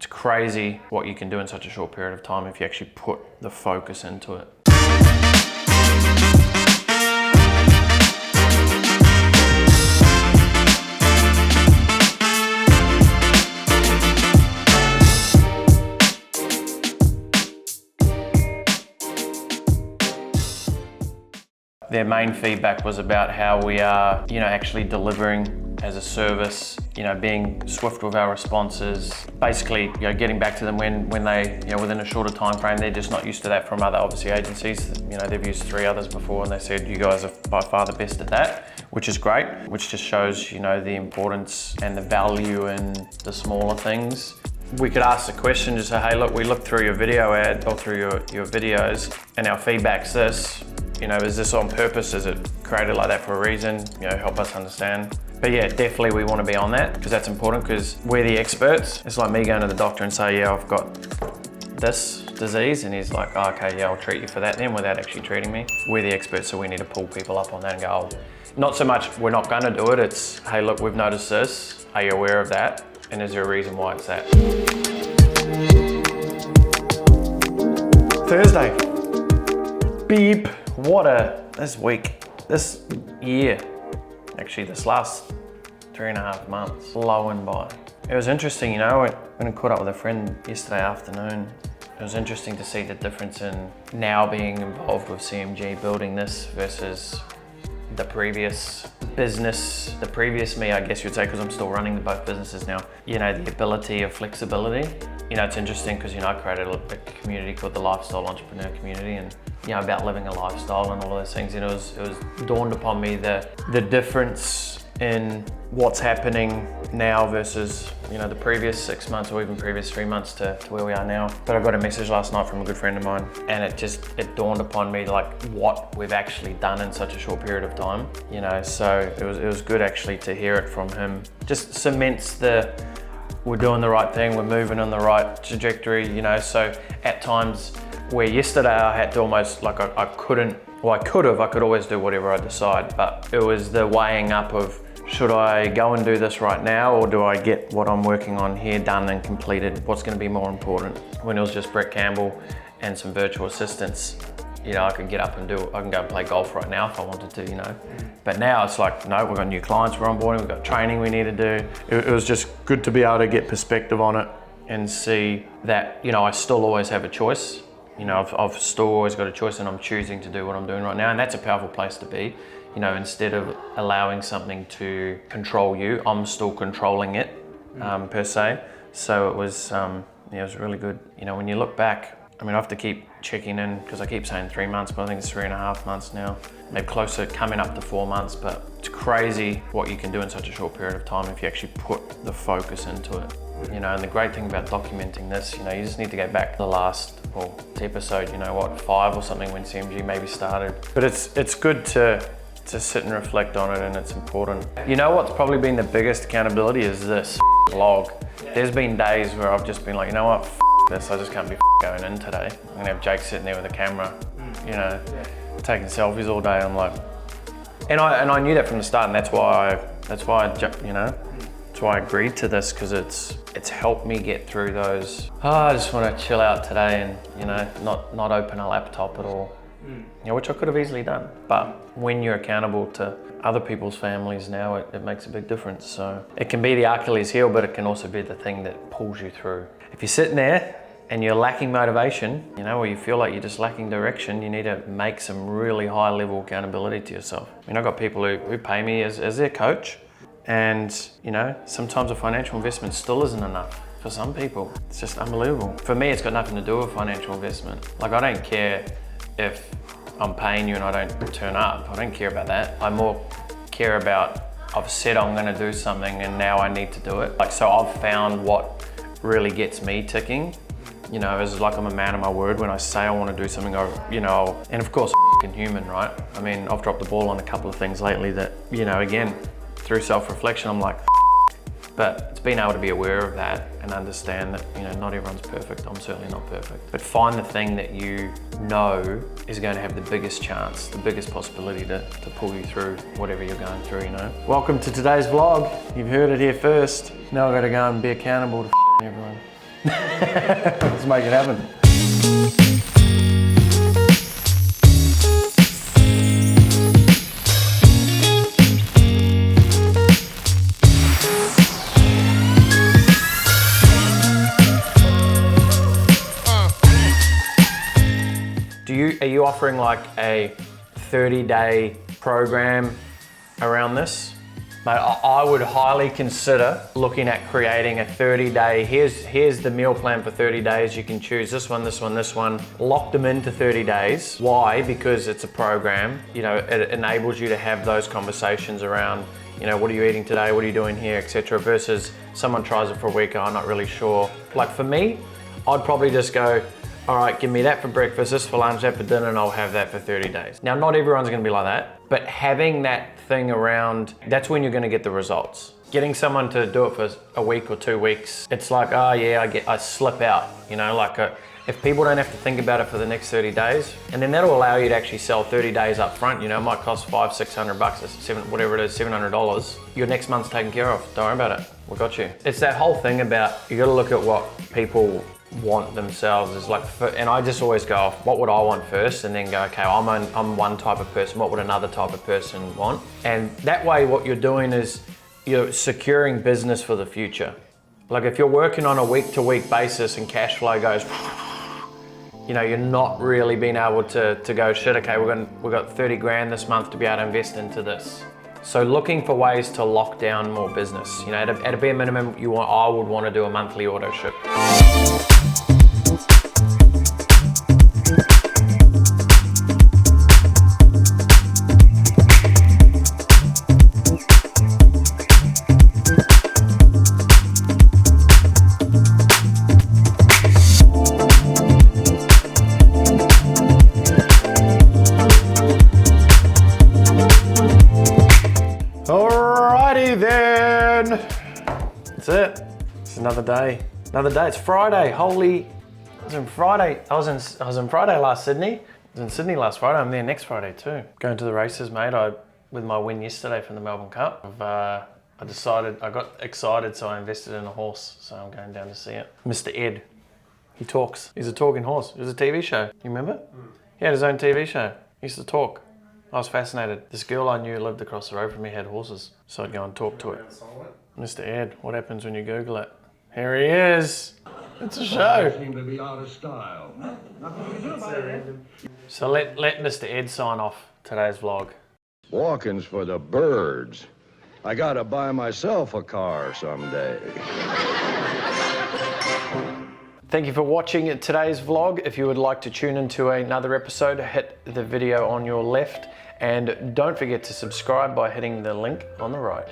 It's crazy what you can do in such a short period of time if you actually put the focus into it. Their main feedback was about how we are, actually delivering as a service, being swift with our responses, basically, getting back to them when they, within a shorter time frame. They're just not used to that from other, obviously, agencies. They've used 3 others before and they said, you guys are by far the best at that, which is great, which just shows, the importance and the value in the smaller things. We could ask the question, just say, hey, look, we looked through your video ad or through your videos and our feedback's this. Is this on purpose? Is it created like that for a reason? Help us understand. But yeah, definitely we want to be on that because that's important because we're the experts. It's like me going to the doctor and say, yeah, I've got this disease. And he's like, oh, okay, yeah, I'll treat you for that then without actually treating me. We're the experts, so we need to pull people up on that and go, oh, not so much we're not going to do it. It's, hey, look, we've noticed this. Are you aware of that? And is there a reason why it's that? Thursday. Beep. This week, this year, actually this last 3.5 months, blowing by. It was interesting, when I caught up with a friend yesterday afternoon, it was interesting to see the difference in now being involved with CMG, building this versus the previous business, the previous me, I guess you'd say, because I'm still running both businesses now. The ability of flexibility. It's interesting because, I created a community called the Lifestyle Entrepreneur Community and, about living a lifestyle and all those things. It was dawned upon me the difference in what's happening now versus, the previous 6 months or even previous 3 months to where we are now. But I got a message last night from a good friend of mine and it dawned upon me like what we've actually done in such a short period of time, so it was good actually to hear it from him. Just cements we're doing the right thing, we're moving in the right trajectory, so at times where yesterday I had to almost, like I could always do whatever I decide, but it was the weighing up of, should I go and do this right now or do I get what I'm working on here done and completed? What's gonna be more important? When it was just Brett Campbell and some virtual assistants, I could get up and I can go and play golf right now if I wanted to, But now it's like, no, we've got new clients we're onboarding, we've got training we need to do. It was just good to be able to get perspective on it and see that, I still always have a choice. I've still always got a choice and I'm choosing to do what I'm doing right now. And that's a powerful place to be. Instead of allowing something to control you, I'm still controlling it per se. So it was really good. When you look back, I have to keep checking in because I keep saying 3 months, but I think it's 3.5 months now. Maybe closer, coming up to 4 months, but it's crazy what you can do in such a short period of time if you actually put the focus into it. And the great thing about documenting this, you just need to go back to the last episode, 5 or something when CMG maybe started. But it's good to sit and reflect on it and it's important. What's probably been the biggest accountability is this vlog. There's been days where I've just been like, this, I just can't be going in today. I'm gonna have Jake sitting there with a camera, taking selfies all day. I'm like, and I knew that from the start, and that's why I agreed to this because it's helped me get through those. I just want to chill out today and not open a laptop at all, which I could have easily done. But when you're accountable to other people's families now, it makes a big difference. So it can be the Achilles heel, but it can also be the thing that pulls you through. If you're sitting there and you're lacking motivation, or you feel like you're just lacking direction, you need to make some really high level accountability to yourself. I've got people who pay me as their coach, and sometimes a financial investment still isn't enough for some people. It's just unbelievable. For me, it's got nothing to do with financial investment. Like, I don't care if I'm paying you and I don't turn up. I don't care about that. I more care about, I've said I'm gonna do something and now I need to do it. So I've found what really gets me ticking. It's like I'm a man of my word. When I say I want to do something, and of course, I'm human, right? I've dropped the ball on a couple of things lately that, again, through self-reflection, I'm like, but it's being able to be aware of that and understand that, not everyone's perfect. I'm certainly not perfect. But find the thing that you know is going to have the biggest chance, the biggest possibility to pull you through whatever you're going through, Welcome to today's vlog. You've heard it here first. Now I've got to go and be accountable to everyone. Let's make it happen. Are you offering like a 30-day program around this? Mate, I would highly consider looking at creating a 30-day, here's the meal plan for 30 days. You can choose this one, this one, this one. Lock them into 30 days. Why? Because it's a program. You know, it enables you to have those conversations around, you know, what are you eating today? What are you doing here, etc. Versus someone tries it for a week, I'm not really sure. Like for me, I'd probably just go, all right, give me that for breakfast, this for lunch, that for dinner, and I'll have that for 30 days. Now, not everyone's gonna be like that, but having that thing around, that's when you're gonna get the results. Getting someone to do it for a week or 2 weeks, it's like, oh yeah, I slip out, you know, like if people don't have to think about it for the next 30 days, and then that'll allow you to actually sell 30 days up front, you know, it might cost $500-600, whatever it is, $700. Your next month's taken care of, don't worry about it, we got you. It's that whole thing about, you gotta look at what people want themselves is like, and I just always go off, what would I want first? And then go, okay, I'm one type of person, what would another type of person want? And that way what you're doing is you're securing business for the future. Like if you're working on a week-to-week basis and cash flow goes, you know, you're not really being able to go, shit, okay, we've got 30 grand this month to be able to invest into this. So looking for ways to lock down more business. You know, at a bare minimum, I would want to do a monthly auto ship. Alrighty then. That's it. It's another day. Another day. It's Friday. Holy. I was in Friday. I was in Friday last Sydney. I was in Sydney last Friday. I'm there next Friday too. Going to the races, mate. With my win yesterday from the Melbourne Cup, I got excited, so I invested in a horse. So I'm going down to see it. Mr. Ed. He talks. He's a talking horse. It was a TV show. You remember? He had his own TV show. He used to talk. I was fascinated. This girl I knew lived across the road from me, had horses. So I'd go and talk to it. Mr. Ed, what happens when you Google it? Here he is. It's a show. Seem to be out of style. So let Mr. Ed sign off today's vlog. Walking's for the birds. I gotta buy myself a car someday. Thank you for watching today's vlog. If you would like to tune into another episode, hit the video on your left. And don't forget to subscribe by hitting the link on the right.